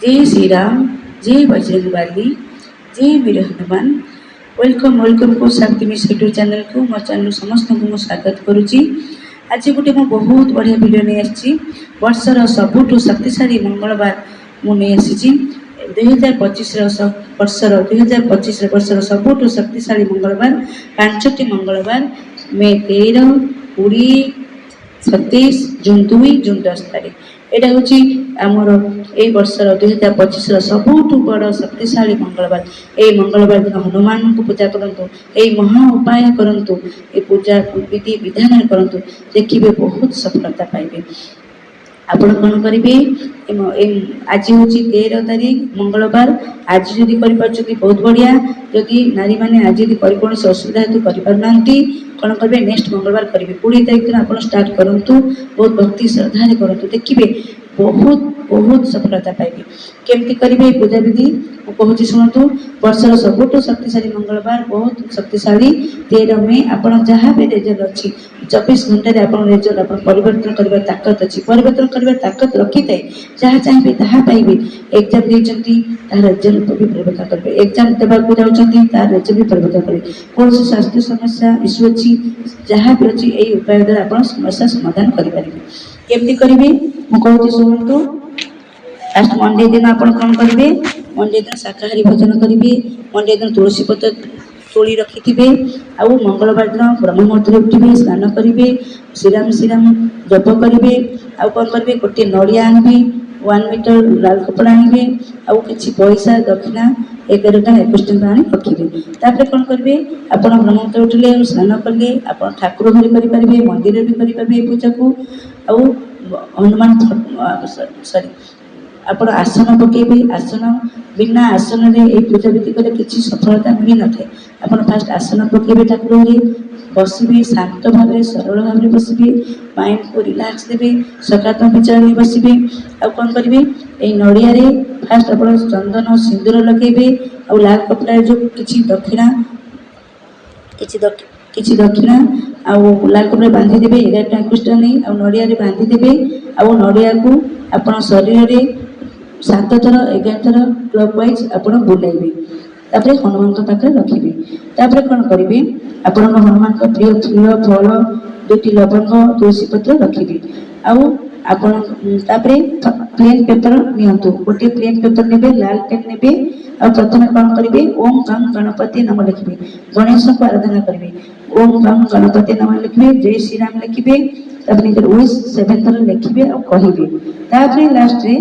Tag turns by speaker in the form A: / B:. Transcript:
A: जय श्री राम, जय बजरंगबली, जय वीर हनुमान। वेलकम वेलकम को शक्ति मिस यूट्यूब चैनल को मो चैनल समस्त को स्वागत करुच्ची। आज गोटे मो बहुत बढ़िया वीडियो नहीं आसी वर्षर सबुठू शक्तिशाली मंगलवार मुझे आसी 2025 वर्षर सबुठू शक्तिशाली मंगलवार 5टी मंगलवार मे 13, 20, 27, जून 2, जून 10 तारीख। एटा हूँ आमर ए वर्षर 2025 सबुठू बड़ शक्तिशाली मंगलवार। ए मंगलवार दिन हनुमान को पूजा करंतु, ए महा उपाय करंतु, ए पूजा विधि विधान करंतु, देखिए बहुत सफलता पाइबे। आपण कौन करेंगे आज हूँ 13 तारीख मंगलवार। आज जदि कर बहुत बढ़िया, जदि नारी मैंने आज यदि कौन असुविधा हेतु करना कौन करेंगे नेक्स्ट मंगलवार करेंगे 20 तारीख दिन आप स्टार्ट करूँ। बहुत भक्ति श्रद्धा करूँ, देखिए बहुत बहुत सफलता पाइबे। केमती करेंगे पूजा विधि कहूँ शुणु। वर्षर सबुठू शक्तिशाली मंगलवार बहुत शक्तिशाली 13 मे आप जहाँ भी रेजल्ट अच्छी 24 घंटे आप रेजल्ट आप परिवर्तन करने ताकत अच्छी, परिवर्तन करने ताकत रखी थाए। जहाँ चाहिए ताहा पाइबे। एग्जाम देती रेजल्ट भी परिवर्तन करेंगे, एग्जाम देवाक जाऊँगी तार रेजल्ट भी परिवर्तन करेंगे। कौन स्वास्थ्य समस्या इश्यू अच्छी जहाँ भी अच्छी यही उपाय द्वारा आप समस्या समाधान करेंगे। केमती करेंगे मुझे शुणु। फास्ट मंडे दिन आप कौन करेंगे, मंडे दिन शाकाहारी भोजन करेंगे। मंडे दिन तुलसी पत्र तोड़ी रखि थे। आउ मंगलवार दिन ब्रह्म मुहूर्त उठे, स्नान करेंगे, श्रीराम श्रीराम जप करेंगे। आउ कौन करेंगे गोटे नड़िया आनबे, 1 मीटर लाल कपड़ा आनबे, आउ कि पैसा दक्षिणा 11 टा 21 टଙ୍କା आनी रखिए। तापर कौन करेंगे आप ब्रह्म मुहूर्त उठिले स्नान कले आप ठाकुर घरे करेंगे, मंदिर भी करेंगे पूजा को। आउ हनुमान सॉरी आप आसन पकेबे। आसन बिना आसन रे पूजा विधि कले किसी सफलता मिल न था। आप फास्ट आसन पकेबे, ठाकुर घरे बसबे, शांत भाव सरल भाव बसबे, माइंड को रिलैक्स देबे, सकारात्मक विचार में बसबे। आ कौन करेंगे ये नड़िया रे फास्ट आप चंदन सिंदूर लगेबे। आ लाल कपड़ा जो किसी दक्षिणा किसी दक्षिणा आउ लाल कपड़ा बांधी देबे 11 टा 21 टा नहीं। आ नड़िया रे बांधी देबे। आउ नड़िया को आप शरीर रे 7 थर 11 थर क्लॉकवाइज आप बुलाइबे। तापर हनुमान पाखे रखिए। तापर कौन करेंगे आप हनुमान प्रिय फूल फल 2टी लवंग तुलसी पत्र रखिए। आउ तापर प्लेन पेपर नियंतु, गोटे प्लेन पेपर नेबे, लाल पेन नेबे। आ प्रथम कौन करेंगे ओम गं गणपति नम लिखिए, गणेश को आराधना करेंगे। ओम गं गणपति नम लिखिए, जय श्री राम लिखिए। तापर 7 थर लिखिए और कहिबे। तापर लास्ट रे